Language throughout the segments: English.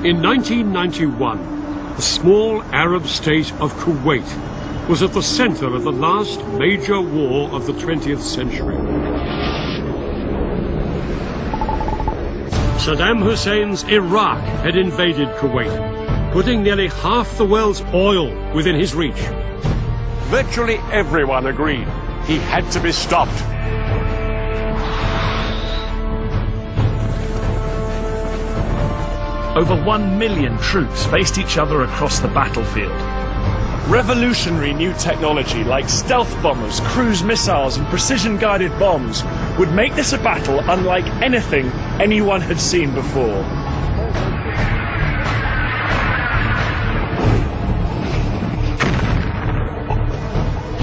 In 1991, the small Arab state of Kuwait was at the center of the last major war of the 20th century. Saddam Hussein's Iraq had invaded Kuwait, putting nearly half the world's oil within his reach. Virtually everyone agreed he had to be stopped. Over 1 million troops faced each other across the battlefield. Revolutionary new technology like stealth bombers, cruise missiles and precision-guided bombs would make this a battle unlike anything anyone had seen before.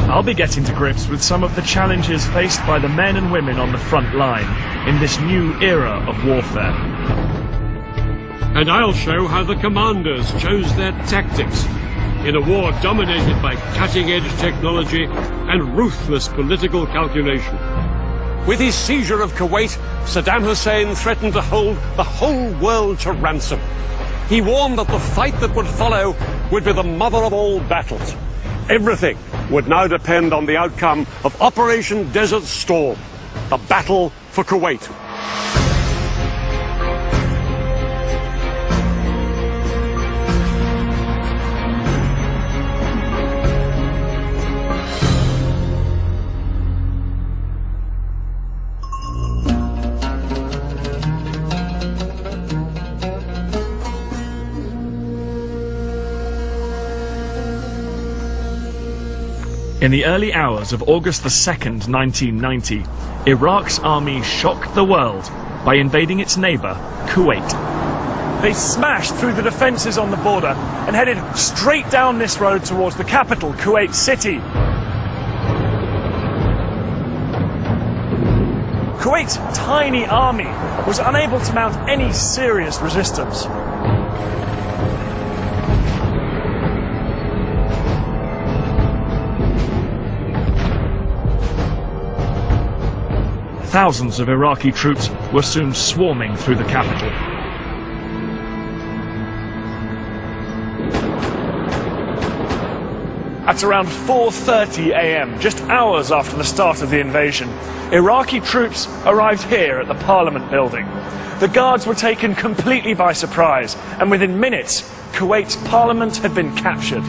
I'll be getting to grips with some of the challenges faced by the men and women on the front line in this new era of warfare. And I'll show how the commanders chose their tactics in a war dominated by cutting-edge technology and ruthless political calculation. With his seizure of Kuwait, Saddam Hussein threatened to hold the whole world to ransom. He warned that the fight that would follow would be the mother of all battles. Everything would now depend on the outcome of Operation Desert Storm, the battle for Kuwait. In the early hours of August 2nd, 1990, Iraq's army shocked the world by invading its neighbour, Kuwait. They smashed through the defences on the border and headed straight down this road towards the capital, Kuwait City. Kuwait's tiny army was unable to mount any serious resistance. Thousands of Iraqi troops were soon swarming through the capital. At around 4:30 a.m., just hours after the start of the invasion, Iraqi troops arrived here at the Parliament building. The guards were taken completely by surprise, and within minutes, Kuwait's parliament had been captured.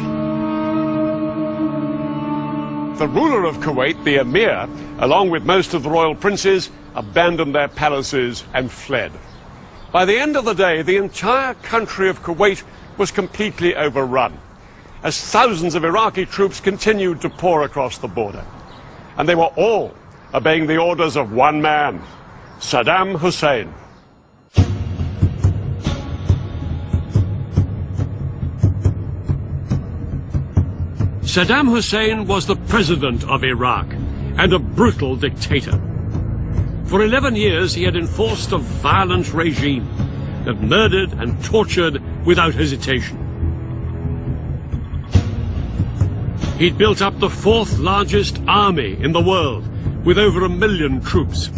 The ruler of Kuwait, the Emir, along with most of the royal princes, abandoned their palaces and fled. By the end of the day, the entire country of Kuwait was completely overrun, as thousands of Iraqi troops continued to pour across the border. And they were all obeying the orders of one man, Saddam Hussein. Saddam Hussein was the president of Iraq and a brutal dictator. For 11 years he had enforced a violent regime that murdered and tortured without hesitation. He'd built up the fourth largest army in the world with over 1 million troops.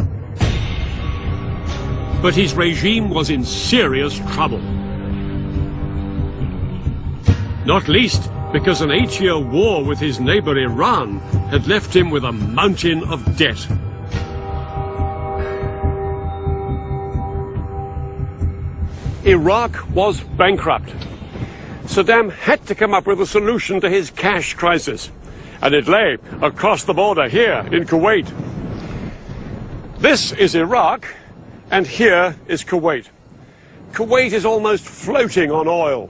But his regime was in serious trouble. Not least because an 8-year war with his neighbor Iran had left him with a mountain of debt. Iraq was bankrupt. Saddam had to come up with a solution to his cash crisis, and it lay across the border here in Kuwait. This is Iraq, and here is Kuwait. Kuwait is almost floating on oil.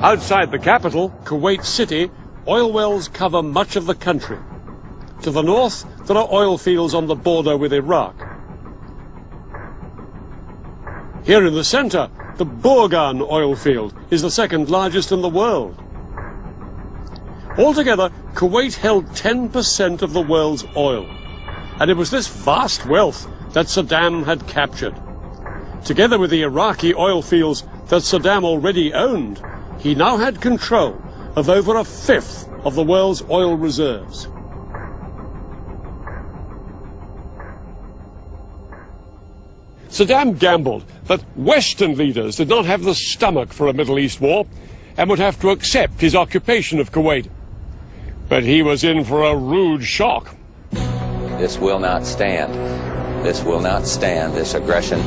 Outside the capital, Kuwait City, oil wells cover much of the country. To the north, there are oil fields on the border with Iraq. Here in the center, the Burgan oil field is the second largest in the world. Altogether, Kuwait held 10% of the world's oil, and it was this vast wealth that Saddam had captured. Together with the Iraqi oil fields that Saddam already owned, he now had control of over 1/5 of the world's oil reserves. Saddam gambled that Western leaders did not have the stomach for a Middle East war and would have to accept his occupation of Kuwait. But he was in for a rude shock. This will not stand. This will not stand, this aggression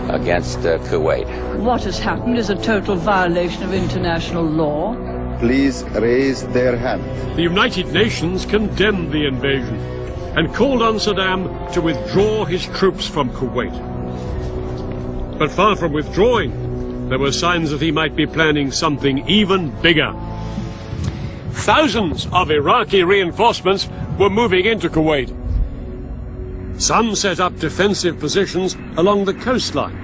against Kuwait. What has happened is a total violation of international law. Please raise their hand. The United Nations condemned the invasion and called on Saddam to withdraw his troops from Kuwait. But far from withdrawing, there were signs that he might be planning something even bigger. Thousands of Iraqi reinforcements were moving into Kuwait. Some set up defensive positions along the coastline.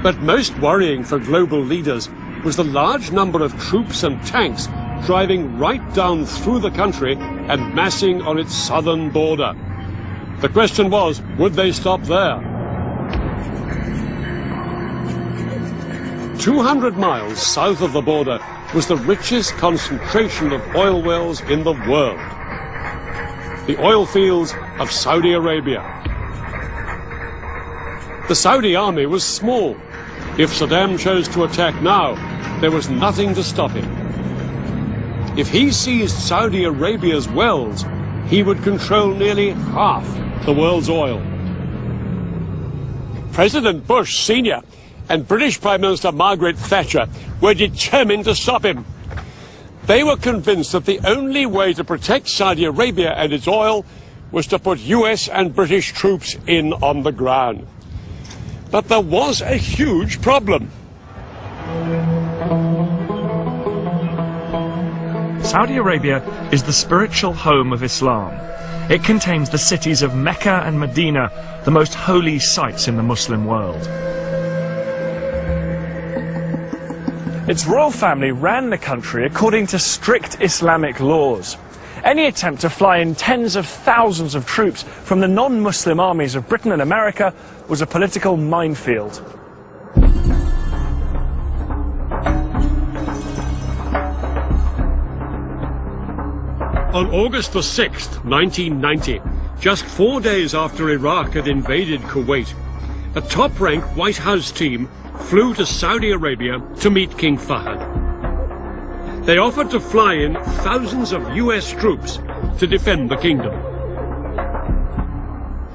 But most worrying for global leaders was the large number of troops and tanks driving right down through the country and massing on its southern border. The question was, would they stop there? 200 miles south of the border was the richest concentration of oil wells in the world. The oil fields of Saudi Arabia. The Saudi army was small. If Saddam chose to attack now, there was nothing to stop him. If he seized Saudi Arabia's wells, he would control nearly half the world's oil. President Bush Sr. and British Prime Minister Margaret Thatcher were determined to stop him. They were convinced that the only way to protect Saudi Arabia and its oil was to put US and British troops in on the ground. But there was a huge problem. Saudi Arabia is the spiritual home of Islam. It contains the cities of Mecca and Medina, the most holy sites in the Muslim world. Its royal family ran the country according to strict Islamic laws. Any attempt to fly in tens of thousands of troops from the non-Muslim armies of Britain and America was a political minefield. On August the 6th, 1990, just 4 days after Iraq had invaded Kuwait, a top-rank White House team flew to Saudi Arabia to meet King Fahd. They offered to fly in thousands of US troops to defend the kingdom.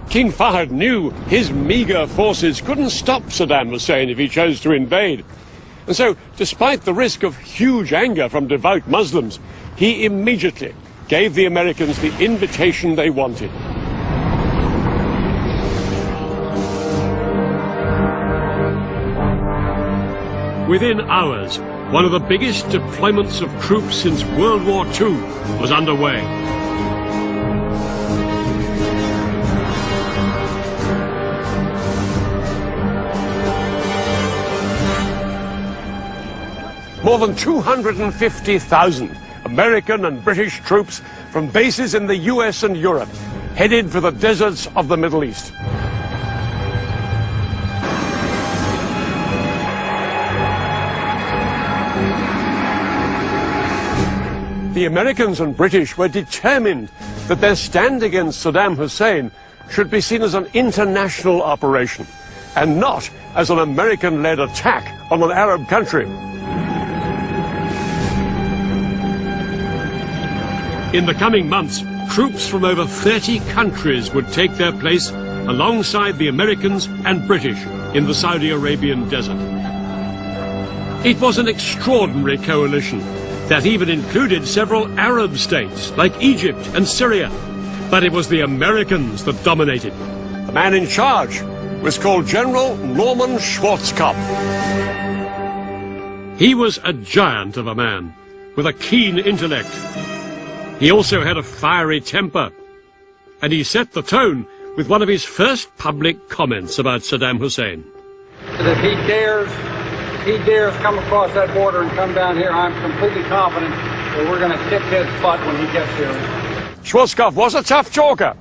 King Fahd knew his meager forces couldn't stop Saddam Hussein if he chose to invade. And so, despite the risk of huge anger from devout Muslims, he immediately gave the Americans the invitation they wanted. Within hours, one of the biggest deployments of troops since World War II was underway. More than 250,000 American and British troops from bases in the US and Europe headed for the deserts of the Middle East. The Americans and British were determined that their stand against Saddam Hussein should be seen as an international operation and not as an American-led attack on an Arab country. In the coming months, troops from over 30 countries would take their place alongside the Americans and British in the Saudi Arabian desert. It was an extraordinary coalition that even included several Arab states like Egypt and Syria. But it was the Americans that dominated. The man in charge was called General Norman Schwarzkopf. He was a giant of a man with a keen intellect. He also had a fiery temper, and he set the tone with one of his first public comments about Saddam Hussein. If he dares come across that border and come down here, I'm completely confident that we're going to kick his butt when he gets here. Schwarzkopf was a tough talker,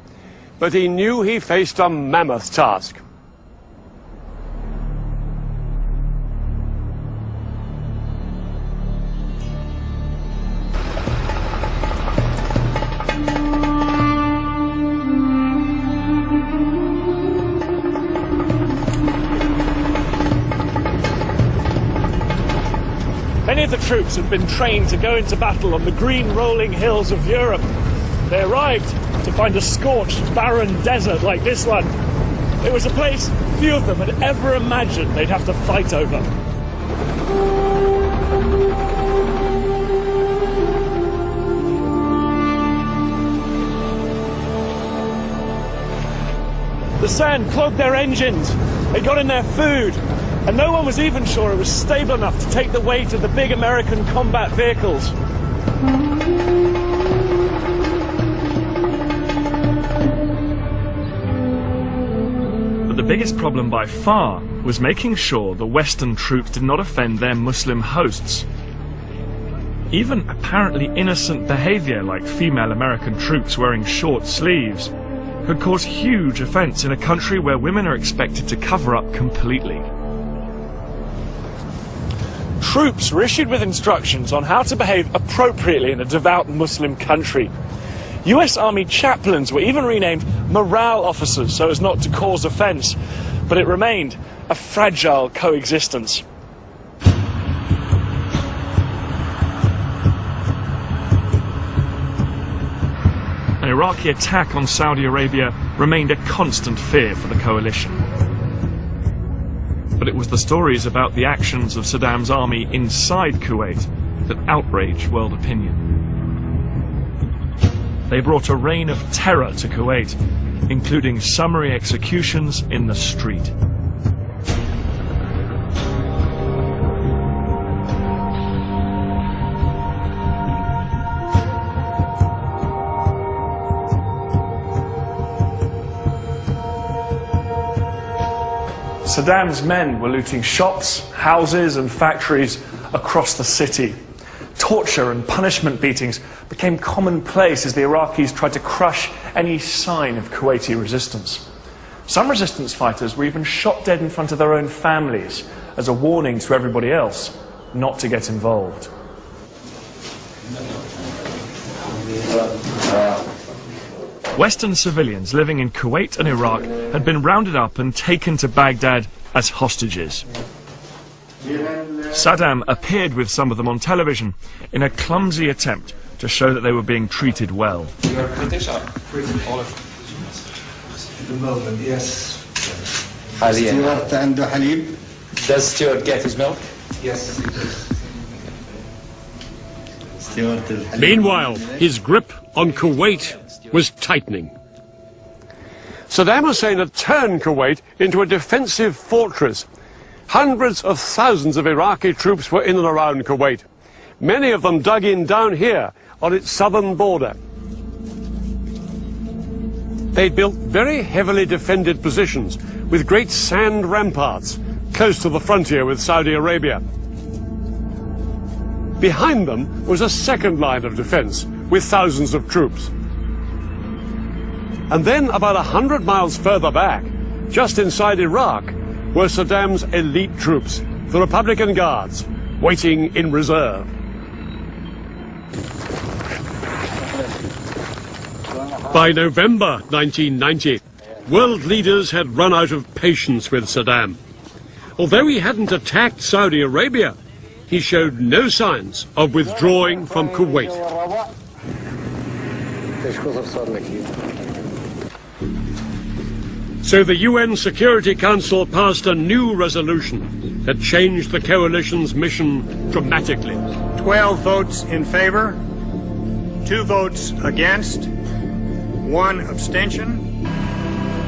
but he knew he faced a mammoth task. Many of the troops had been trained to go into battle on the green rolling hills of Europe. They arrived to find a scorched, barren desert like this one. It was a place few of them had ever imagined they'd have to fight over. The sand clogged their engines, they got in their food, and no one was even sure it was stable enough to take the weight of the big American combat vehicles. But the biggest problem by far was making sure the Western troops did not offend their Muslim hosts. Even apparently innocent behavior, like female American troops wearing short sleeves, could cause huge offense in a country where women are expected to cover up completely. Troops were issued with instructions on how to behave appropriately in a devout Muslim country. US Army chaplains were even renamed morale officers so as not to cause offense, but it remained a fragile coexistence. An Iraqi attack on Saudi Arabia remained a constant fear for the coalition. But it was the stories about the actions of Saddam's army inside Kuwait that outraged world opinion. They brought a reign of terror to Kuwait, including summary executions in the street. Saddam's men were looting shops, houses and factories across the city. Torture and punishment beatings became commonplace as the Iraqis tried to crush any sign of Kuwaiti resistance. Some resistance fighters were even shot dead in front of their own families as a warning to everybody else not to get involved. Western civilians living in Kuwait and Iraq had been rounded up and taken to Baghdad as hostages. Saddam appeared with some of them on television in a clumsy attempt to show that they were being treated well. You are British or Olive? At the moment, yes. Stuart and Halib? Does Stuart get his milk? Yes, he does. Meanwhile, his grip on Kuwait was tightening. Saddam Hussein had turned Kuwait into a defensive fortress. Hundreds of thousands of Iraqi troops were in and around Kuwait. Many of them dug in down here on its southern border. They'd built very heavily defended positions with great sand ramparts close to the frontier with Saudi Arabia. Behind them was a second line of defense with thousands of troops. And then about 100 miles further back, just inside Iraq, were Saddam's elite troops, the Republican Guards, waiting in reserve. By November 1990, world leaders had run out of patience with Saddam. Although he hadn't attacked Saudi Arabia, he showed no signs of withdrawing from Kuwait. So the UN Security Council passed a new resolution that changed the coalition's mission dramatically. 12 votes in favor, 2 votes against, 1 abstention.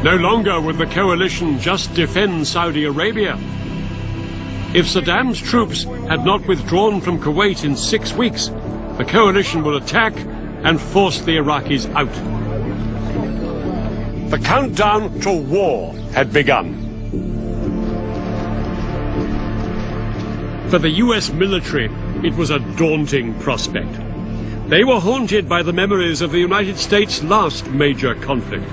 No longer would the coalition just defend Saudi Arabia. If Saddam's troops had not withdrawn from Kuwait in 6 weeks, the coalition would attack and force the Iraqis out. The countdown to war had begun. For the US military, it was a daunting prospect. They were haunted by the memories of the United States' last major conflict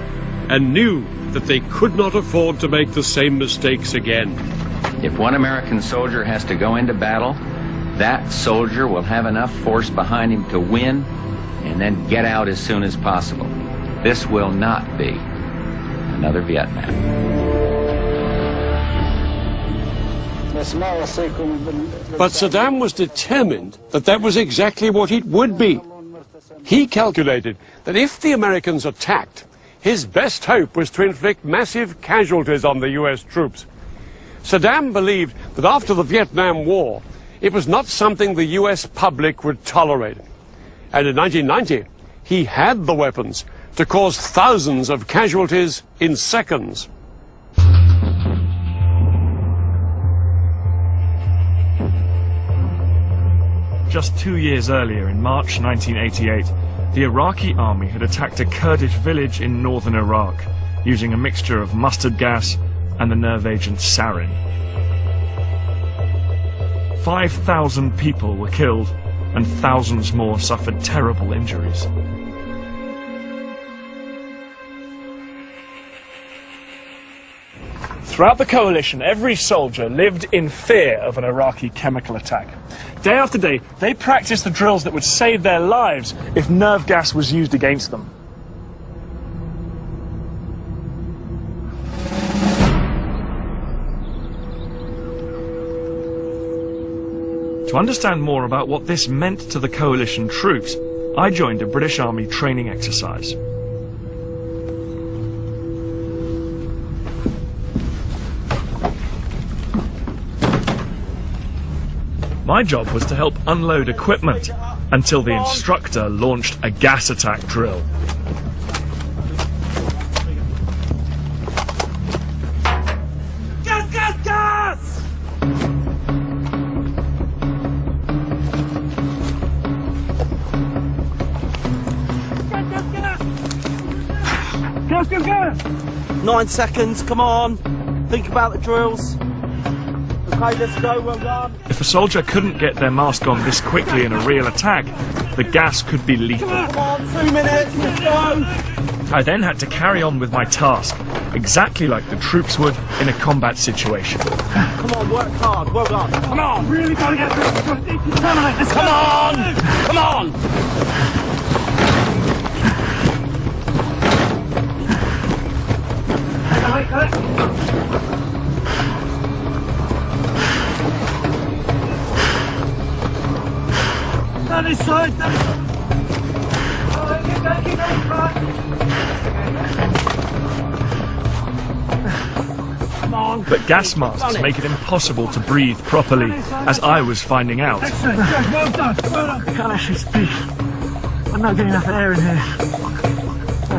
and knew that they could not afford to make the same mistakes again. If one American soldier has to go into battle, that soldier will have enough force behind him to win and then get out as soon as possible. This will not be another Vietnam. But Saddam was determined that that was exactly what it would be. He calculated that if the Americans attacked, his best hope was to inflict massive casualties on the US troops. Saddam believed that after the Vietnam War, it was not something the US public would tolerate. And in 1990, he had the weapons to cause thousands of casualties in seconds. Just 2 years earlier, in March 1988, the Iraqi army had attacked a Kurdish village in northern Iraq, using a mixture of mustard gas and the nerve agent sarin. 5,000 people were killed, and thousands more suffered terrible injuries. Throughout the coalition, every soldier lived in fear of an Iraqi chemical attack. Day after day, they practiced the drills that would save their lives if nerve gas was used against them. To understand more about what this meant to the coalition troops, I joined a British Army training exercise. My job was to help unload equipment until the instructor launched a gas attack drill. Gas, gas, gas! Gas, gas, gas! 9 seconds, come on. Think about the drills. Okay, let's go, well done. If a soldier couldn't get their mask on this quickly in a real attack, the gas could be lethal. Come on, 2 minutes, let's go. I then had to carry on with my task, exactly like the troops would in a combat situation. Come on, work hard, well done. Come on, really gotta get through. Come on! Come on! Down this side, down this side. Come on. But gas masks make it impossible to breathe properly, as I was finding out. Excellent, well done, well done. I can't actually speak. I'm not getting enough air in here.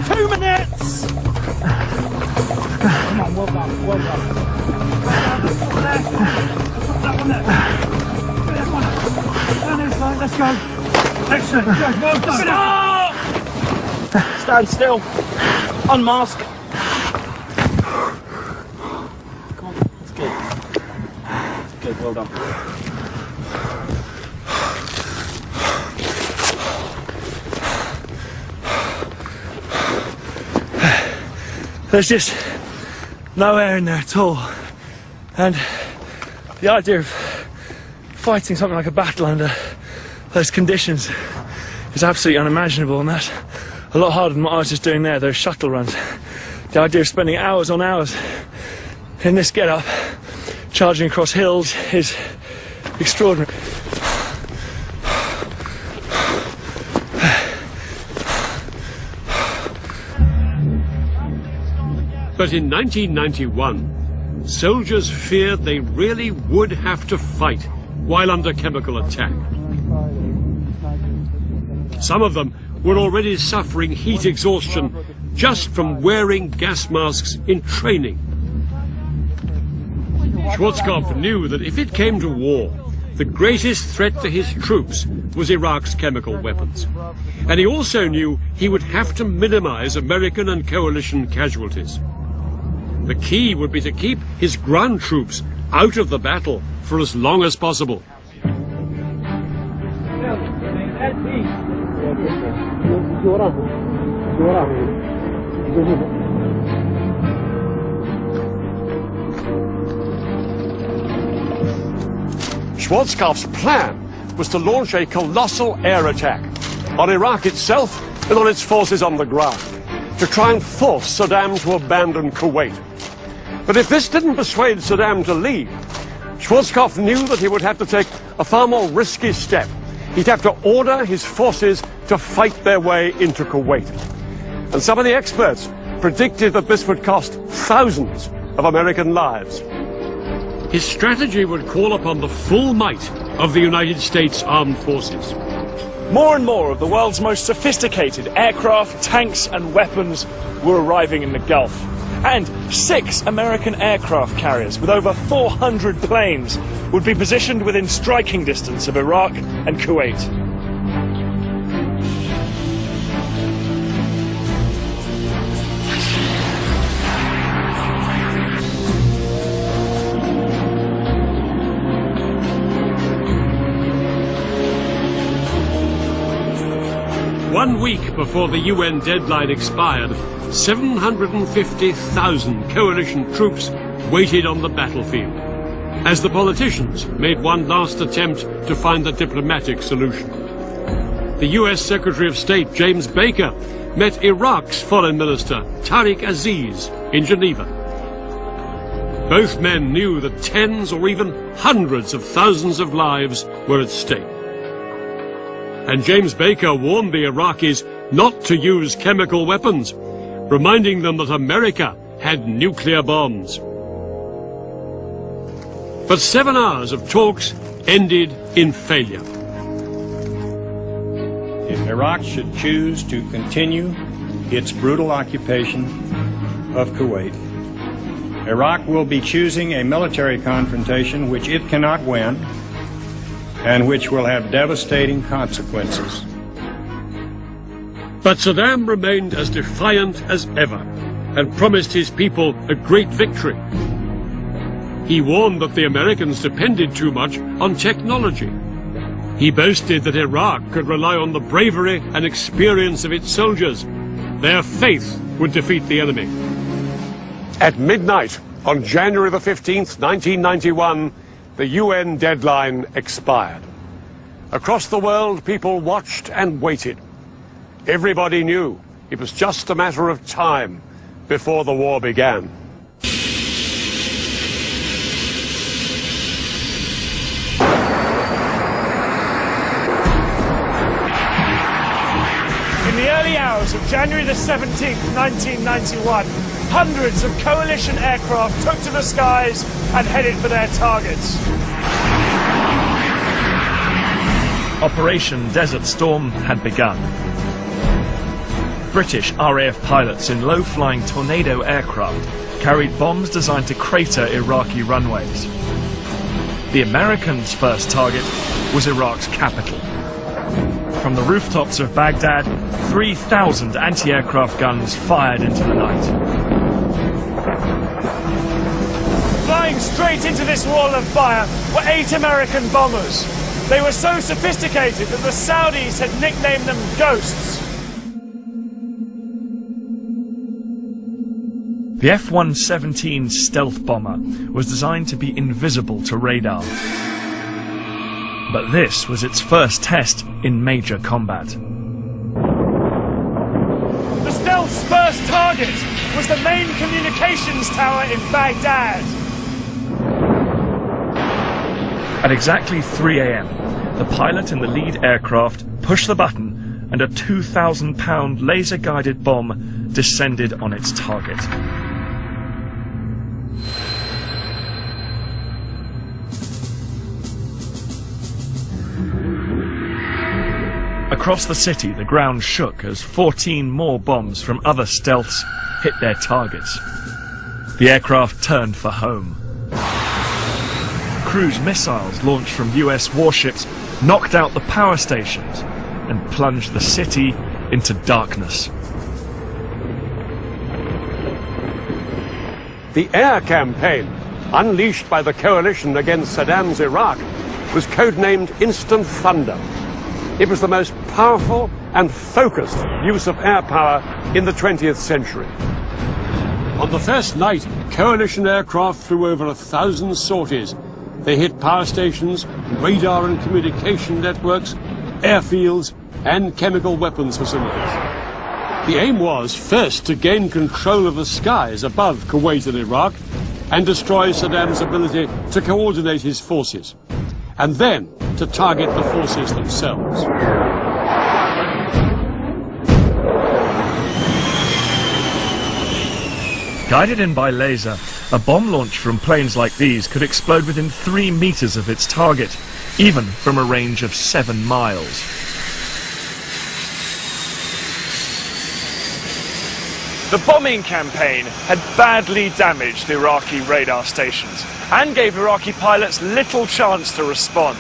2 minutes! Come on, well done, well done. That one there. That one. Down this side, let's go. Excellent, well done. Stop! Stand still. Unmask. Come on, that's good. That's good, well done. There's just no air in there at all. And the idea of fighting something like a battle under those conditions is absolutely unimaginable, and that's a lot harder than what I was just doing there, those shuttle runs. The idea of spending hours on hours in this get-up, charging across hills, is extraordinary. But in 1991, soldiers feared they really would have to fight while under chemical attack. Some of them were already suffering heat exhaustion just from wearing gas masks in training. Schwarzkopf knew that if it came to war, the greatest threat to his troops was Iraq's chemical weapons. And he also knew he would have to minimize American and coalition casualties. The key would be to keep his ground troops out of the battle for as long as possible. Schwarzkopf's plan was to launch a colossal air attack on Iraq itself and on its forces on the ground, to try and force Saddam to abandon Kuwait. But if this didn't persuade Saddam to leave, Schwarzkopf knew that he would have to take a far more risky step. He'd have to order his forces to fight their way into Kuwait. And some of the experts predicted that this would cost thousands of American lives. His strategy would call upon the full might of the United States Armed Forces. More and more of the world's most sophisticated aircraft, tanks and weapons were arriving in the Gulf. And 6 American aircraft carriers with over 400 planes would be positioned within striking distance of Iraq and Kuwait. One week before the UN deadline expired, 750,000 coalition troops waited on the battlefield, as the politicians made one last attempt to find a diplomatic solution. The US Secretary of State, James Baker, met Iraq's Foreign Minister, Tariq Aziz, in Geneva. Both men knew that tens or even hundreds of thousands of lives were at stake. And James Baker warned the Iraqis not to use chemical weapons, reminding them that America had nuclear bombs. But 7 hours of talks ended in failure. If Iraq should choose to continue its brutal occupation of Kuwait, Iraq will be choosing a military confrontation which it cannot win and which will have devastating consequences. But Saddam remained as defiant as ever and promised his people a great victory. He warned that the Americans depended too much on technology. He boasted that Iraq could rely on the bravery and experience of its soldiers. Their faith would defeat the enemy. At midnight on January the 15th, 1991, the UN deadline expired. Across the world, people watched and waited. Everybody knew it was just a matter of time before the war began. In the early hours of January the 17th, 1991, hundreds of coalition aircraft took to the skies and headed for their targets. Operation Desert Storm had begun. British RAF pilots in low-flying Tornado aircraft carried bombs designed to crater Iraqi runways. The Americans' first target was Iraq's capital. From the rooftops of Baghdad, 3,000 anti-aircraft guns fired into the night. Flying straight into this wall of fire were 8 American bombers. They were so sophisticated that the Saudis had nicknamed them Ghosts. The F-117 stealth bomber was designed to be invisible to radar. But this was its first test in major combat. The stealth's first target was the main communications tower in Baghdad. At exactly 3 a.m., the pilot in the lead aircraft pushed the button and a 2,000-pound laser-guided bomb descended on its target. Across the city, the ground shook as 14 more bombs from other stealths hit their targets. The aircraft turned for home. Cruise missiles launched from US warships knocked out the power stations and plunged the city into darkness. The air campaign, unleashed by the coalition against Saddam's Iraq, was codenamed Instant Thunder. It was the most powerful and focused use of air power in the 20th century. On the first night, coalition aircraft flew over 1,000 sorties. They hit power stations, radar and communication networks, airfields, and chemical weapons facilities. The aim was, first, to gain control of the skies above Kuwait and Iraq, and destroy Saddam's ability to coordinate his forces, and then to target the forces themselves. Guided in by laser, a bomb launch from planes like these could explode within 3 meters of its target, even from a range of 7 miles. The bombing campaign had badly damaged Iraqi radar stations and gave Iraqi pilots little chance to respond.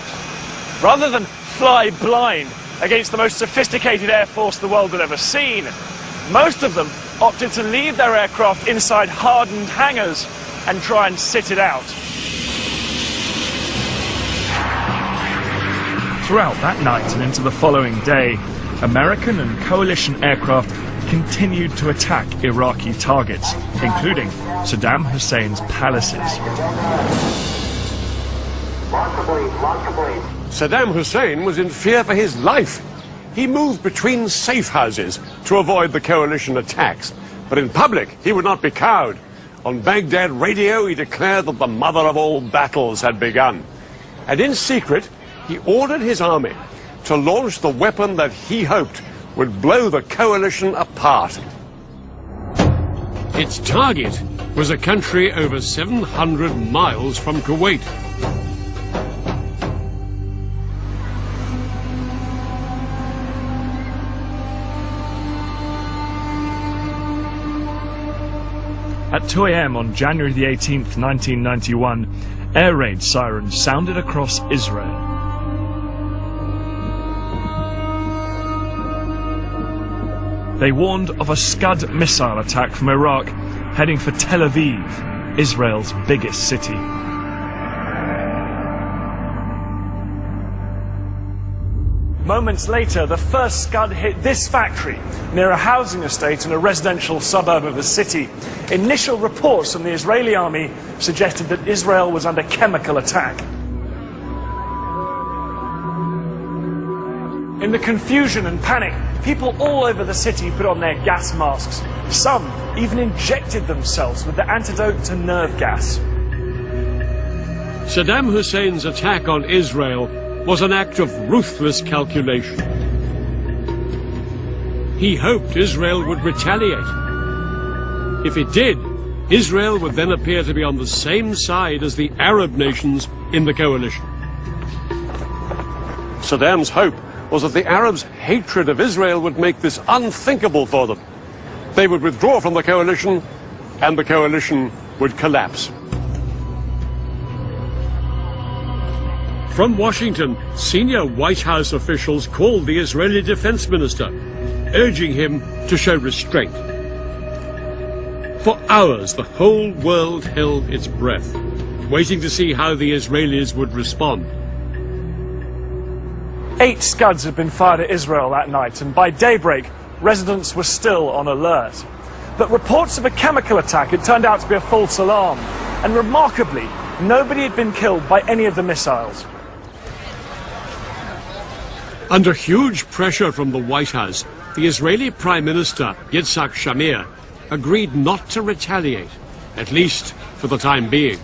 Rather than fly blind against the most sophisticated air force the world had ever seen, most of them opted to leave their aircraft inside hardened hangars and try and sit it out. Throughout that night and into the following day, American and coalition aircraft continued to attack Iraqi targets, including Saddam Hussein's palaces. Saddam Hussein was in fear for his life. He moved between safe houses to avoid the coalition attacks. But in public, he would not be cowed. On Baghdad radio, he declared that the mother of all battles had begun. And in secret, he ordered his army to launch the weapon that he hoped would blow the coalition apart. Its target was a country over 700 miles from Kuwait. At 2 a.m. on January the 18th, 1991, air raid sirens sounded across Israel. They warned of a Scud missile attack from Iraq heading for Tel Aviv, Israel's biggest city. Moments later, the first Scud hit this factory near a housing estate in a residential suburb of the city. Initial reports from the Israeli army suggested that Israel was under chemical attack. In the confusion and panic, people all over the city put on their gas masks. Some even injected themselves with the antidote to nerve gas. Saddam Hussein's attack on Israel was an act of ruthless calculation. He hoped Israel would retaliate. If it did, Israel would then appear to be on the same side as the Arab nations in the coalition. Saddam's hope was that the Arabs' hatred of Israel would make this unthinkable for them. They would withdraw from the coalition, and the coalition would collapse. From Washington, senior White House officials called the Israeli defense minister, urging him to show restraint. For hours, the whole world held its breath, waiting to see how the Israelis would respond. 8 Scuds had been fired at Israel that night, and by daybreak, residents were still on alert. But reports of a chemical attack had turned out to be a false alarm, and remarkably, nobody had been killed by any of the missiles. Under huge pressure from the White House, the Israeli Prime Minister, Yitzhak Shamir, agreed not to retaliate, at least for the time being.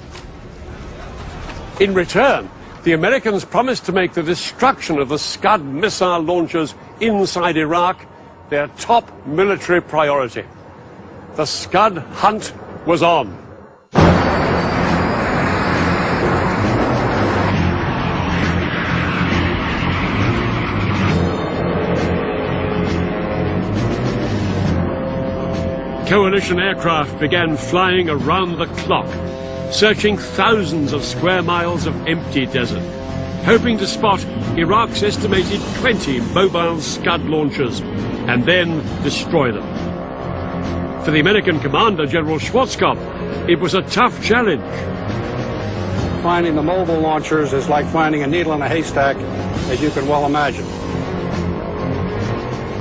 In return, the Americans promised to make the destruction of the Scud missile launchers inside Iraq their top military priority. The Scud hunt was on. Coalition aircraft began flying around the clock, searching thousands of square miles of empty desert, hoping to spot Iraq's estimated 20 mobile Scud launchers and then destroy them. For the American commander, General Schwarzkopf, it was a tough challenge. Finding the mobile launchers is like finding a needle in a haystack, as you can well imagine.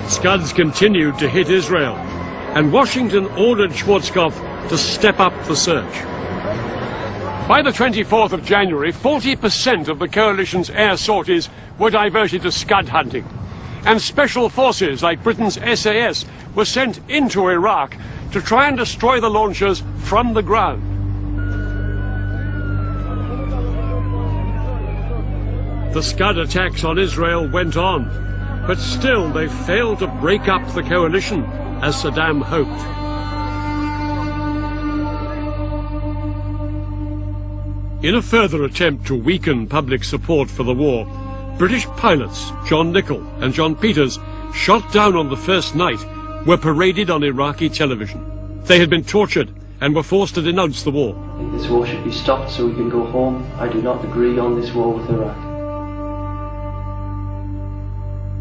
Scuds continued to hit Israel, and Washington ordered Schwarzkopf to step up the search. By the 24th of January, 40% of the coalition's air sorties were diverted to Scud hunting, and special forces like Britain's SAS were sent into Iraq to try and destroy the launchers from the ground. The Scud attacks on Israel went on, but still they failed to break up the coalition as Saddam hoped. In a further attempt to weaken public support for the war, British pilots John Nichol and John Peters, shot down on the first night, were paraded on Iraqi television. They had been tortured and were forced to denounce the war. This war should be stopped so we can go home. I do not agree on this war with Iraq.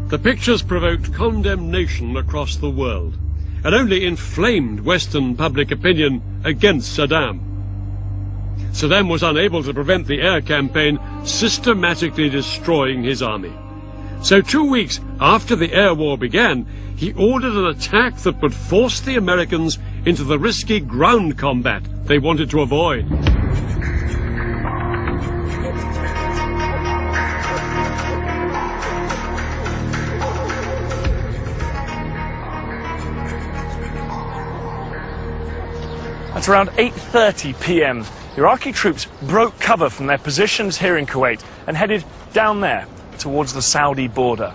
The pictures provoked condemnation across the world and only inflamed Western public opinion against Saddam. Saddam was unable to prevent the air campaign systematically destroying his army. So 2 weeks after the air war began, he ordered an attack that would force the Americans into the risky ground combat they wanted to avoid. At around 8:30 p.m., Iraqi troops broke cover from their positions here in Kuwait and headed down there towards the Saudi border.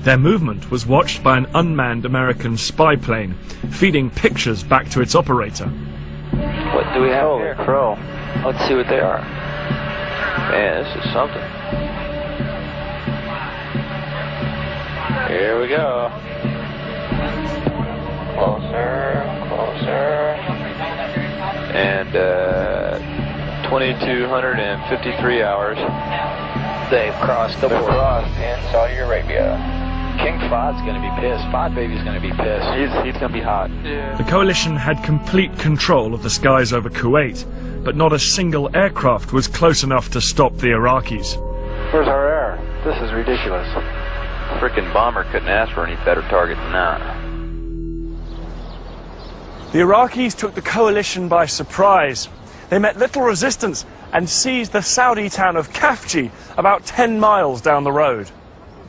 Their movement was watched by an unmanned American spy plane, feeding pictures back to its operator. What do we have here? Crow. Let's see what they are. Man, this is something. Here we go. Closer, closer. And 2,253 hours. They've crossed the border. Crossed in Saudi Arabia. King Fahd's going to be pissed. Fahd baby's going to be pissed. He's going to be hot. Yeah. The coalition had complete control of the skies over Kuwait, but not a single aircraft was close enough to stop the Iraqis. Where's our air? This is ridiculous. Frickin' bomber couldn't ask for any better target than that. The Iraqis took the coalition by surprise. They met little resistance and seized the Saudi town of Khafji, about 10 miles down the road.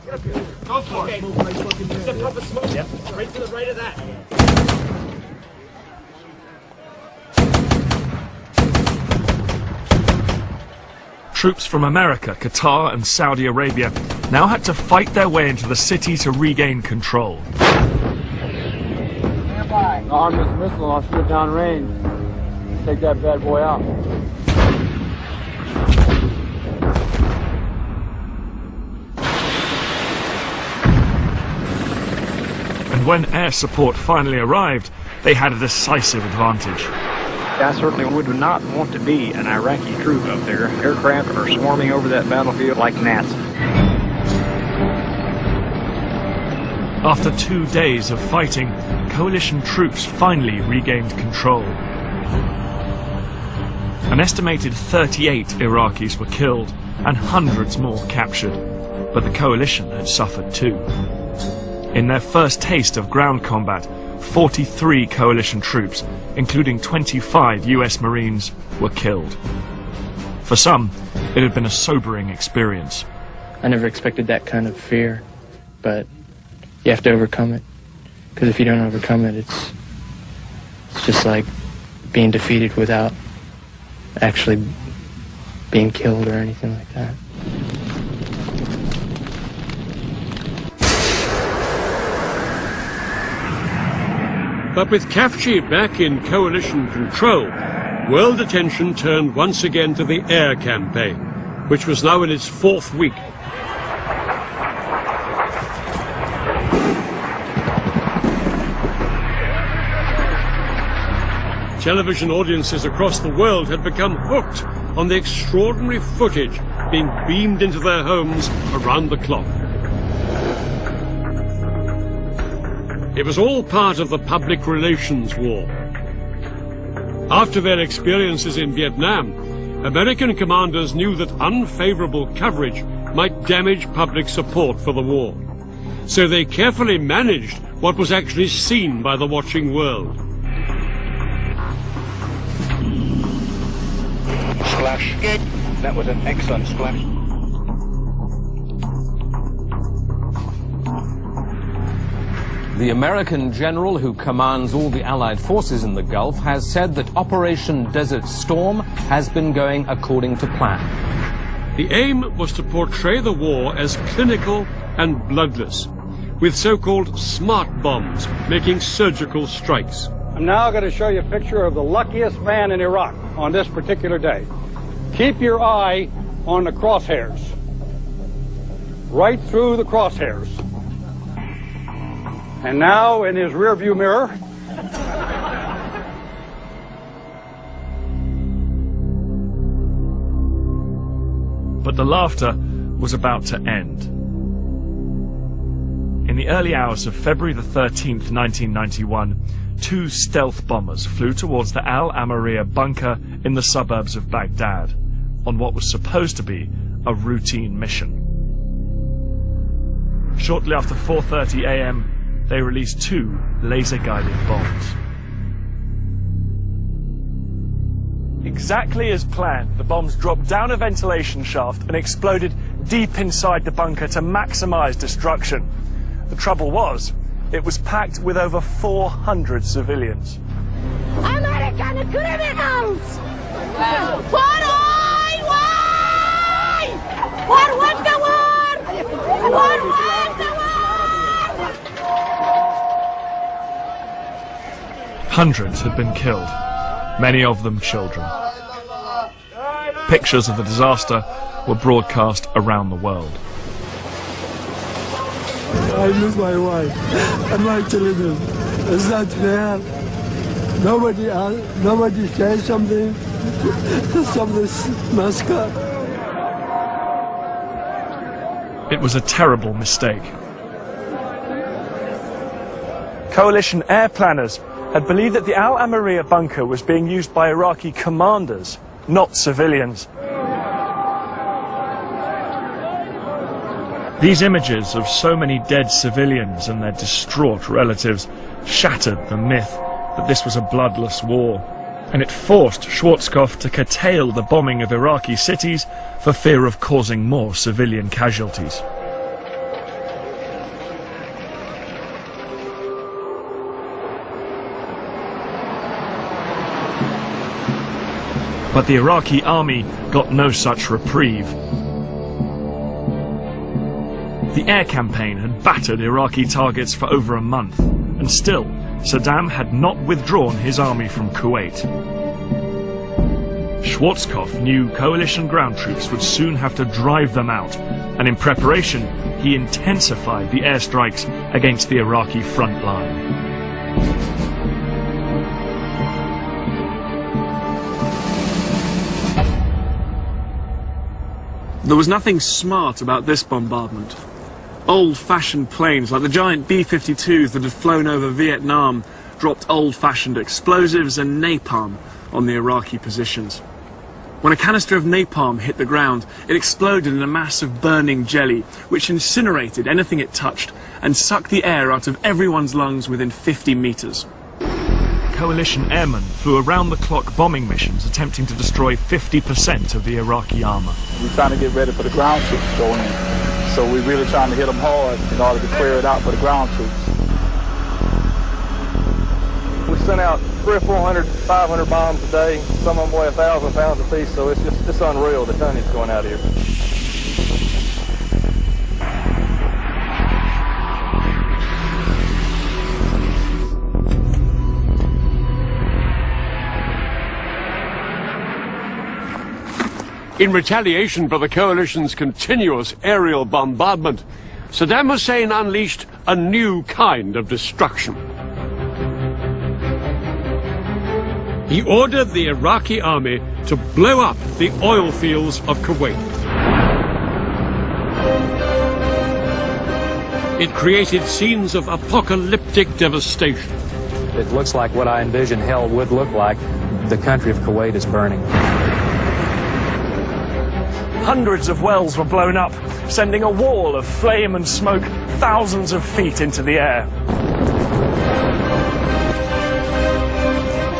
Go for it. Just a puff of smoke. Yep. Right to the right of that. Troops from America, Qatar and Saudi Arabia now had to fight their way into the city to regain control. Armless missile, I'll shoot down range. Take that bad boy out. And when air support finally arrived, they had a decisive advantage. I certainly would not want to be an Iraqi troop up there. Aircraft are swarming over that battlefield like gnats. After 2 days of fighting, coalition troops finally regained control. An estimated 38 Iraqis were killed and hundreds more captured, but the coalition had suffered too. In their first taste of ground combat, 43 coalition troops, including 25 US Marines, were killed. For some, it had been a sobering experience. I never expected that kind of fear, but you have to overcome it. Because if you don't overcome it, it's just like being defeated without actually being killed or anything like that. But with Khafji back in coalition control, world attention turned once again to the air campaign, which was now in its 4th week. Television audiences across the world had become hooked on the extraordinary footage being beamed into their homes around the clock. It was all part of the public relations war. After their experiences in Vietnam, American commanders knew that unfavorable coverage might damage public support for the war. So they carefully managed what was actually seen by the watching world. Splash. Good. That was an excellent splash. The American general who commands all the Allied forces in the Gulf has said that Operation Desert Storm has been going according to plan. The aim was to portray the war as clinical and bloodless, with so-called smart bombs making surgical strikes. I'm now going to show you a picture of the luckiest man in Iraq on this particular day. Keep your eye on the crosshairs. Right through the crosshairs. And now in his rearview mirror. But the laughter was about to end. In the early hours of February the 13th, 1991, 2 stealth bombers flew towards the Al Amariya bunker in the suburbs of Baghdad on what was supposed to be a routine mission. Shortly after 4:30 a.m., they released 2 laser-guided bombs. Exactly as planned, the bombs dropped down a ventilation shaft and exploded deep inside the bunker to maximize destruction. The trouble was, it was packed with over 400 civilians. American criminals! Why? What won the war? What won the war? Hundreds had been killed, many of them children. Pictures of the disaster were broadcast around the world. I miss my wife and my children. It's not fair. Nobody says something to stop this massacre. It was a terrible mistake. Coalition air planners had believed that the Al Amariya bunker was being used by Iraqi commanders, not civilians. These images of so many dead civilians and their distraught relatives shattered the myth that this was a bloodless war, and it forced Schwarzkopf to curtail the bombing of Iraqi cities for fear of causing more civilian casualties. But the Iraqi army got no such reprieve. The air campaign had battered Iraqi targets for over a month, and still, Saddam had not withdrawn his army from Kuwait. Schwarzkopf knew coalition ground troops would soon have to drive them out, and in preparation, he intensified the airstrikes against the Iraqi front line. There was nothing smart about this bombardment. Old-fashioned planes like the giant B-52s that had flown over Vietnam dropped old-fashioned explosives and napalm on the Iraqi positions. When a canister of napalm hit the ground, it exploded in a mass of burning jelly, which incinerated anything it touched and sucked the air out of everyone's lungs within 50 meters. Coalition airmen flew around-the-clock bombing missions attempting to destroy 50% of the Iraqi armor. We're trying to get ready for the ground troops to go in. So we're really trying to hit them hard in order to clear it out for the ground troops. We send out 300, 400, 500 bombs a day. Some of them weigh 1,000 pounds a piece, so it's unreal the tonnage going out here. In retaliation for the coalition's continuous aerial bombardment, Saddam Hussein unleashed a new kind of destruction. He ordered the Iraqi army to blow up the oil fields of Kuwait. It created scenes of apocalyptic devastation. It looks like what I envisioned hell would look like. The country of Kuwait is burning. Hundreds of wells were blown up, sending a wall of flame and smoke thousands of feet into the air.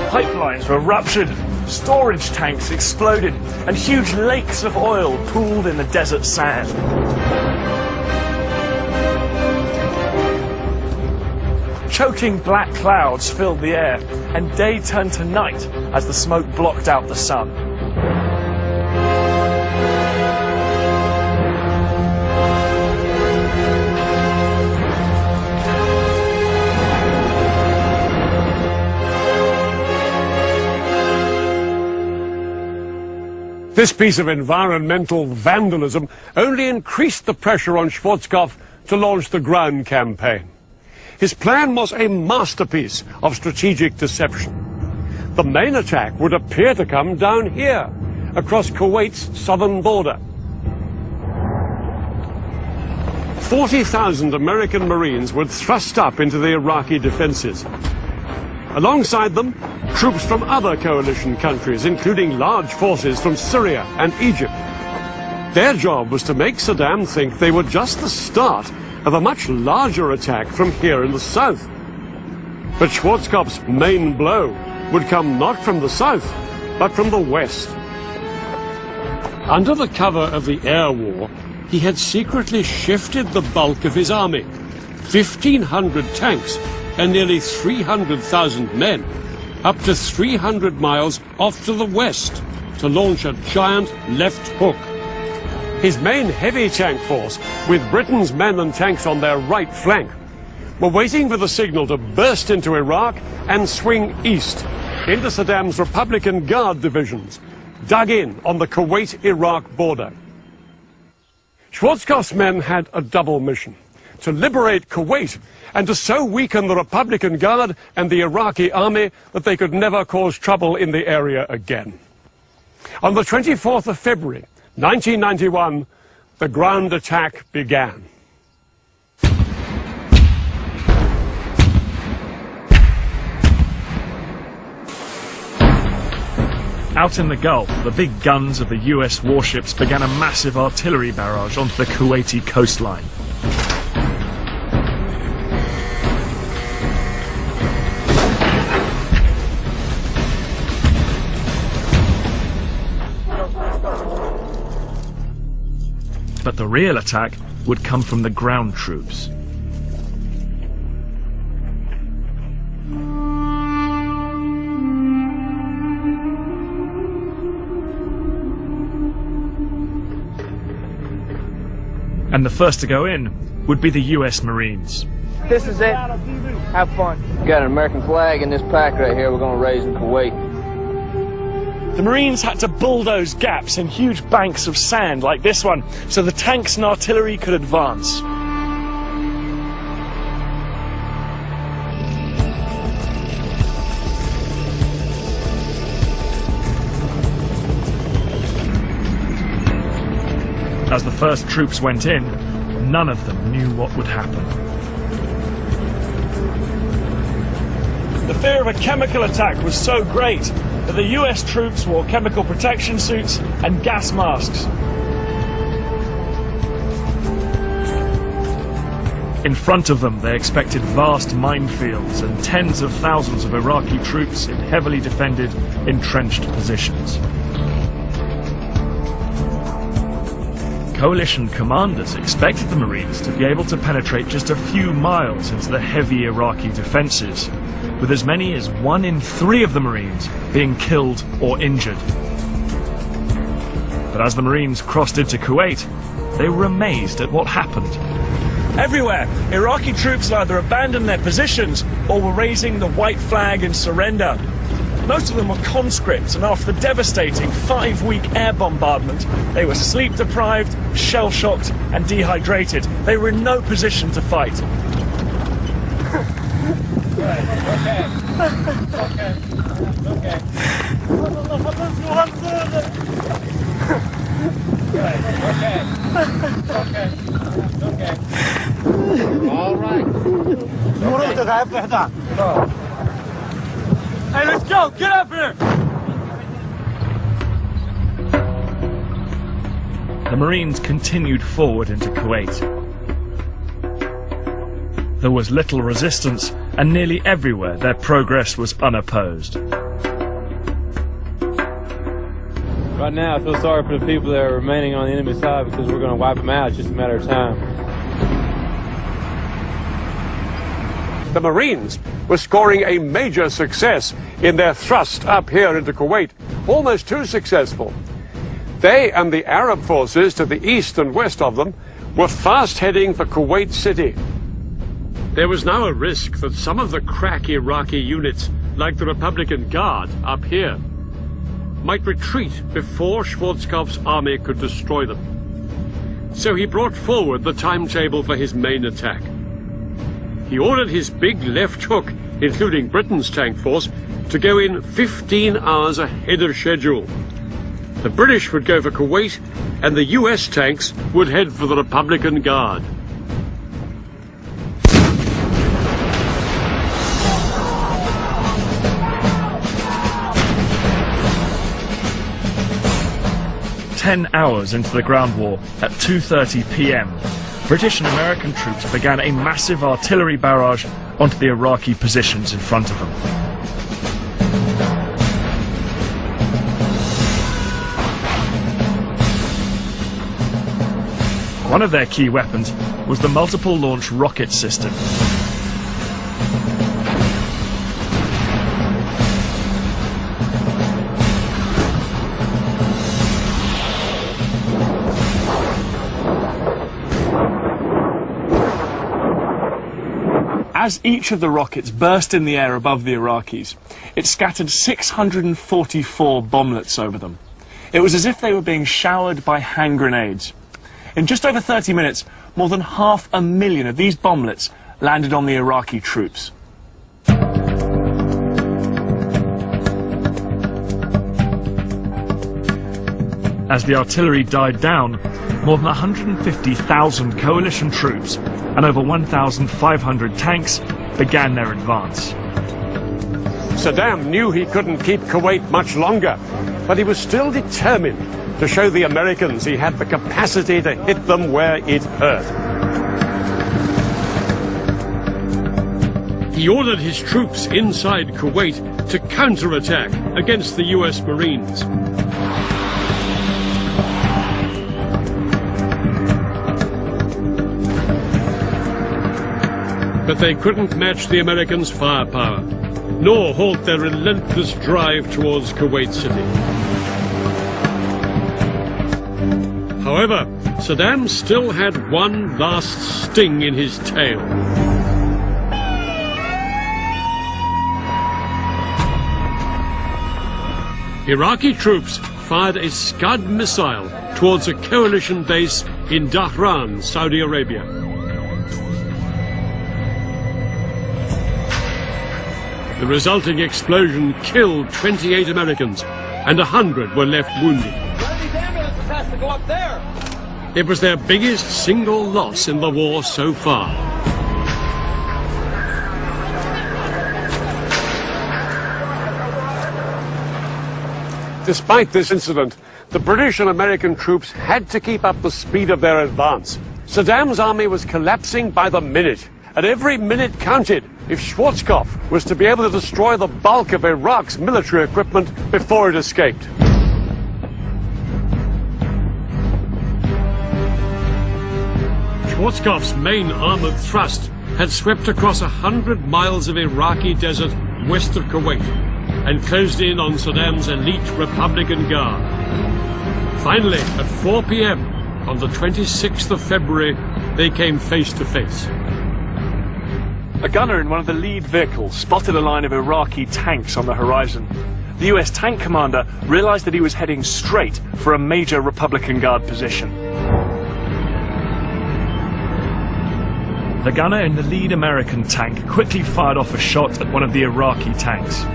Pipelines were ruptured, storage tanks exploded, and huge lakes of oil pooled in the desert sand. Choking black clouds filled the air, and day turned to night as the smoke blocked out the sun. This piece of environmental vandalism only increased the pressure on Schwarzkopf to launch the ground campaign. His plan was a masterpiece of strategic deception. The main attack would appear to come down here, across Kuwait's southern border. 40,000 American Marines were thrust up into the Iraqi defenses. Alongside them, troops from other coalition countries, including large forces from Syria and Egypt. Their job was to make Saddam think they were just the start of a much larger attack from here in the south. But Schwarzkopf's main blow would come not from the south, but from the west. Under the cover of the air war, he had secretly shifted the bulk of his army, 1,500 tanks and nearly 300,000 men, up to 300 miles off to the west to launch a giant left hook. His main heavy tank force, with Britain's men and tanks on their right flank, were waiting for the signal to burst into Iraq and swing east into Saddam's Republican Guard divisions, dug in on the Kuwait-Iraq border. Schwarzkopf's men had a double mission: to liberate Kuwait and to so weaken the Republican Guard and the Iraqi army that they could never cause trouble in the area again. On the 24th of February, 1991, the ground attack began. Out in the Gulf, the big guns of the US warships began a massive artillery barrage onto the Kuwaiti coastline. But the real attack would come from the ground troops. And the first to go in would be the US Marines. This is it. Have fun. Got an American flag in this pack right here we're going to raise in Kuwait. The Marines had to bulldoze gaps in huge banks of sand like this one so the tanks and artillery could advance. As the first troops went in, none of them knew what would happen. The fear of a chemical attack was so great that the US troops wore chemical protection suits and gas masks. In front of them, they expected vast minefields and tens of thousands of Iraqi troops in heavily defended, entrenched positions. Coalition commanders expected the Marines to be able to penetrate just a few miles into the heavy Iraqi defenses, with as many as 1 in 3 of the Marines being killed or injured. But as the Marines crossed into Kuwait, they were amazed at what happened. Everywhere, Iraqi troops had either abandoned their positions or were raising the white flag in surrender. Most of them were conscripts, and after the devastating 5-week air bombardment, they were sleep-deprived, shell-shocked, and dehydrated. They were in no position to fight. All right. Hey, let's go! Get up here! The Marines continued forward into Kuwait. There was little resistance, and nearly everywhere their progress was unopposed. Right now, I feel sorry for the people that are remaining on the enemy side because we're going to wipe them out. It's just a matter of time. the Marines were scoring a major success in their thrust up here into Kuwait, almost too successful. They and the Arab forces to the east and west of them were fast heading for Kuwait City. There was now a risk that some of the crack Iraqi units, like the Republican Guard up here, might retreat before Schwarzkopf's army could destroy them. So he brought forward the timetable for his main attack. He ordered his big left hook, including Britain's tank force, to go in 15 hours ahead of schedule. The British would go for Kuwait, and the US tanks would head for the Republican Guard. "10 hours into the ground war, at 2:30 p.m., British and American troops began a massive artillery barrage onto the Iraqi positions in front of them. One of their key weapons was the multiple launch rocket system. As each of the rockets burst in the air above the Iraqis, it scattered 644 bomblets over them. It was as if they were being showered by hand grenades. In just over 30 minutes, more than 500,000 of these bomblets landed on the Iraqi troops. As the artillery died down, more than 150,000 coalition troops and over 1,500 tanks began their advance. Saddam knew he couldn't keep Kuwait much longer, but he was still determined to show the Americans he had the capacity to hit them where it hurt. He ordered his troops inside Kuwait to counterattack against the US Marines. But they couldn't match the Americans' firepower, nor halt their relentless drive towards Kuwait City. However, Saddam still had one last sting in his tail. Iraqi troops fired a Scud missile towards a coalition base in Dhahran, Saudi Arabia. The resulting explosion killed 28 Americans, and 100 were left wounded. Has to go up there. It was their biggest single loss in the war so far. Despite this incident, the British and American troops had to keep up the speed of their advance. Saddam's army was collapsing by the minute, and every minute counted if Schwarzkopf was to be able to destroy the bulk of Iraq's military equipment before it escaped. Schwarzkopf's main armored thrust had swept across 100 miles of Iraqi desert west of Kuwait and closed in on Saddam's elite Republican Guard. Finally, at 4 p.m. on the 26th of February, they came face to face. A gunner in one of the lead vehicles spotted a line of Iraqi tanks on the horizon. The US tank commander realized that he was heading straight for a major Republican Guard position. The gunner in the lead American tank quickly fired off a shot at one of the Iraqi tanks.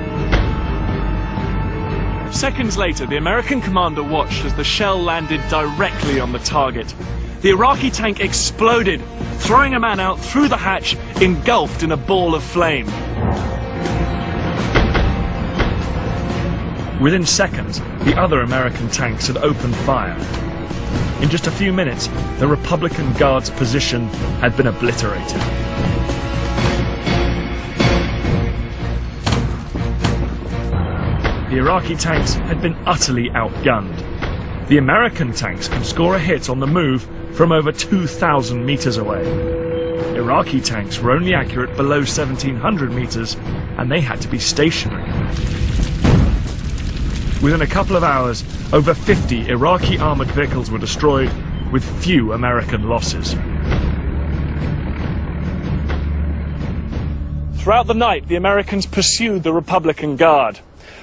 Seconds later, the American commander watched as the shell landed directly on the target. The Iraqi tank exploded, throwing a man out through the hatch, engulfed in a ball of flame. Within seconds, the other American tanks had opened fire. In just a few minutes, the Republican Guard's position had been obliterated. The Iraqi tanks had been utterly outgunned. The American tanks could score a hit on the move from over 2,000 meters away. Iraqi tanks were only accurate below 1,700 meters, and they had to be stationary. Within a couple of hours, over 50 Iraqi armored vehicles were destroyed, with few American losses. Throughout the night, the Americans pursued the Republican Guard.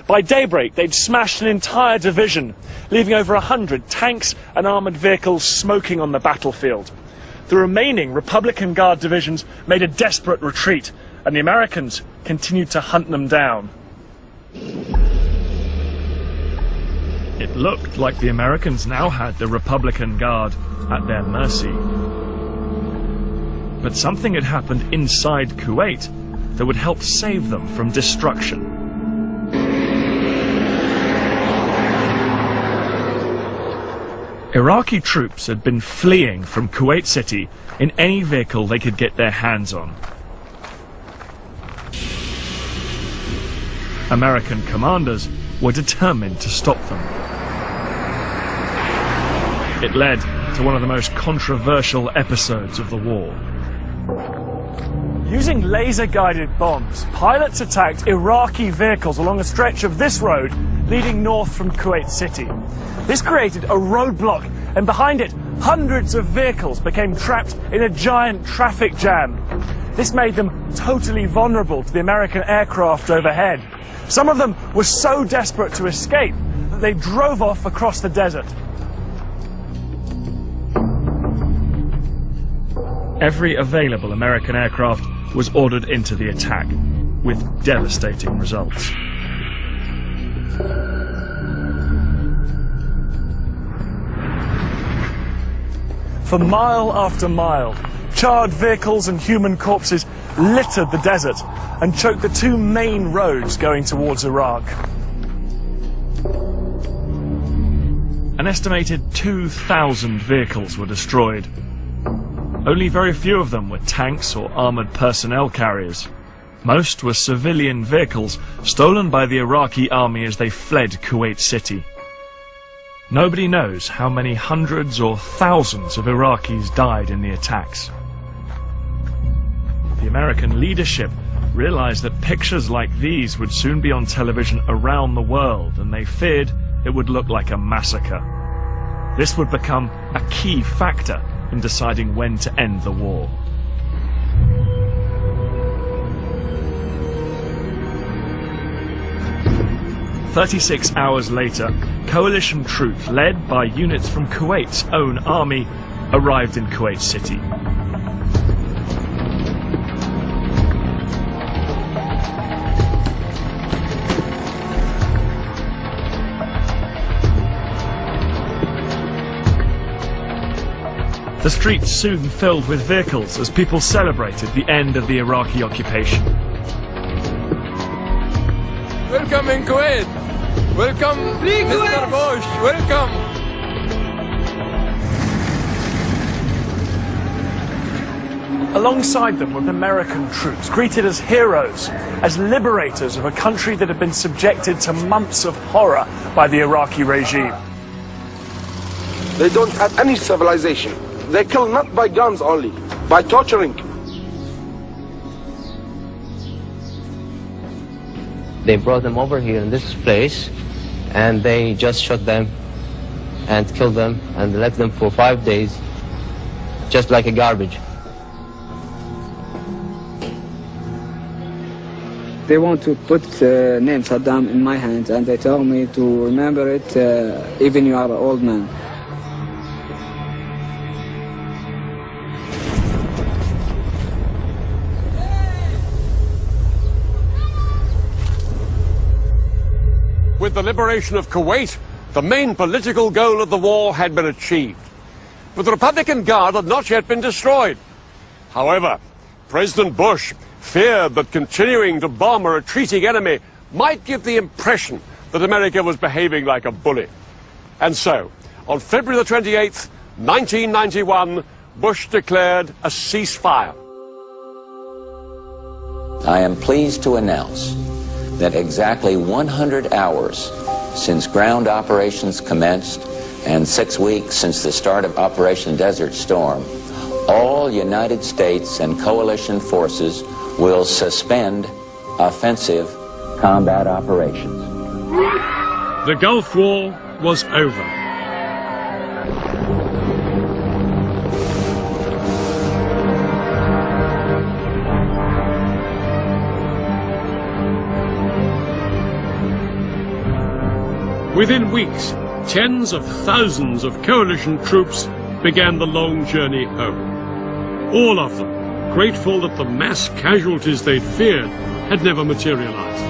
By daybreak, they'd smashed an entire division, leaving over 100 tanks and armored vehicles smoking on the battlefield. The remaining Republican Guard divisions made a desperate retreat, and the Americans continued to hunt them down. It looked like the Americans now had the Republican Guard at their mercy. But something had happened inside Kuwait that would help save them from destruction. Iraqi troops had been fleeing from Kuwait City in any vehicle they could get their hands on. American commanders were determined to stop them. It led to one of the most controversial episodes of the war. Using laser-guided bombs, pilots attacked Iraqi vehicles along a stretch of this road leading north from Kuwait City. This created a roadblock, and behind it, hundreds of vehicles became trapped in a giant traffic jam. This made them totally vulnerable to the American aircraft overhead. Some of them were so desperate to escape that they drove off across the desert. Every available American aircraft was ordered into the attack, with devastating results. For mile after mile, charred vehicles and human corpses littered the desert and choked the two main roads going towards Iraq. An estimated 2,000 vehicles were destroyed. Only very few of them were tanks or armored personnel carriers. Most were civilian vehicles stolen by the Iraqi army as they fled Kuwait City. Nobody knows how many hundreds or thousands of Iraqis died in the attacks. The American leadership realized that pictures like these would soon be on television around the world, and they feared it would look like a massacre. This would become a key factor in deciding when to end the war. "36 hours later, coalition troops led by units from Kuwait's own army arrived in Kuwait City. The streets soon filled with vehicles as people celebrated the end of the Iraqi occupation. Welcome in Kuwait. Welcome, Mr. Bush. Welcome. Alongside them were American troops, greeted as heroes, as liberators of a country that had been subjected to months of horror by the Iraqi regime. They don't have any civilization. They kill not by guns only, by torturing. They brought them over here in this place, and they just shot them and killed them and left them for 5 days, just like a garbage. They want to put name Saddam in my hands, and they tell me to remember it even you are an old man. With the liberation of Kuwait, the main political goal of the war had been achieved. But the Republican Guard had not yet been destroyed. However, President Bush feared that continuing to bomb a retreating enemy might give the impression that America was behaving like a bully. And so, on February the 28th, 1991, Bush declared a ceasefire. I am pleased to announce that exactly 100 hours since ground operations commenced and 6 weeks since the start of Operation Desert Storm, all United States and coalition forces will suspend offensive combat operations. The Gulf War was over. Within weeks, tens of thousands of coalition troops began the long journey home. All of them grateful that the mass casualties they'd feared had never materialized.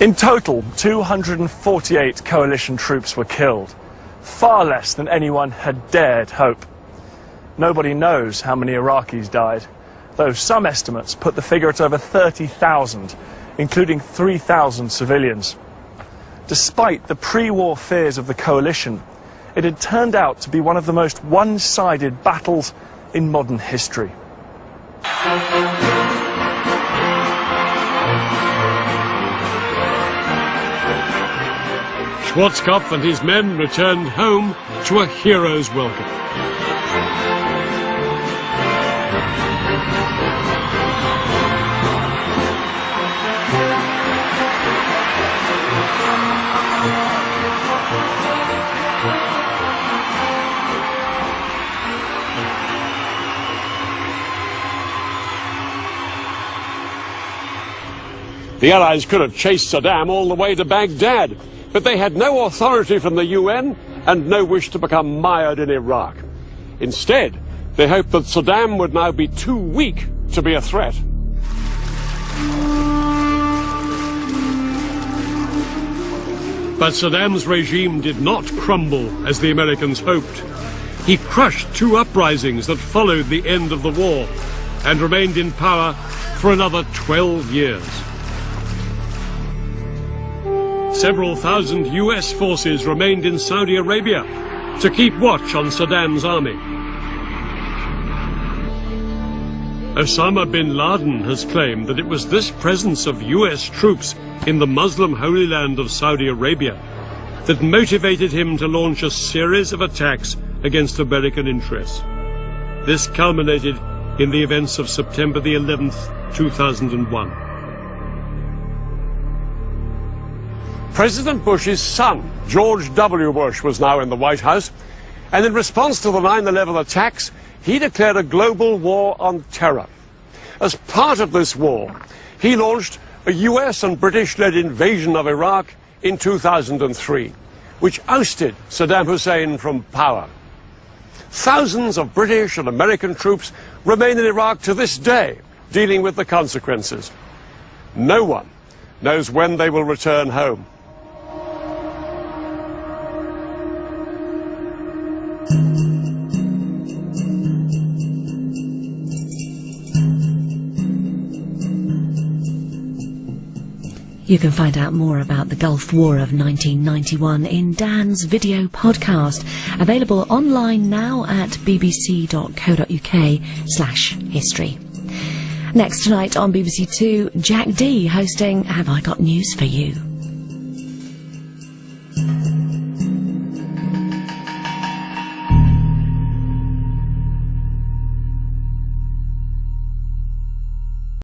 In total, 248 coalition troops were killed, far less than anyone had dared hope. Nobody knows how many Iraqis died, though some estimates put the figure at over 30,000, including 3,000 civilians. Despite the pre-war fears of the coalition, it had turned out to be one of the most one-sided battles in modern history. Schwarzkopf and his men returned home to a hero's welcome. The Allies could have chased Saddam all the way to Baghdad, but they had no authority from the UN and no wish to become mired in Iraq. Instead, they hoped that Saddam would now be too weak to be a threat. But Saddam's regime did not crumble as the Americans hoped. He crushed two uprisings that followed the end of the war and remained in power for another 12 years. Several thousand US forces remained in Saudi Arabia to keep watch on Saddam's army. Osama bin Laden has claimed that it was this presence of US troops in the Muslim Holy Land of Saudi Arabia that motivated him to launch a series of attacks against American interests. This culminated in the events of September the 11th, 2001. President Bush's son, George W. Bush, was now in the White House, and in response to the 9/11 attacks, he declared a global war on terror. As part of this war, he launched a US and British-led invasion of Iraq in 2003, which ousted Saddam Hussein from power. Thousands of British and American troops remain in Iraq to this day, dealing with the consequences. No one knows when they will return home. You can find out more about the Gulf War of 1991 in Dan's video podcast, available online now at bbc.co.uk/history. Next tonight on BBC Two, Jack Dee hosting Have I Got News For You?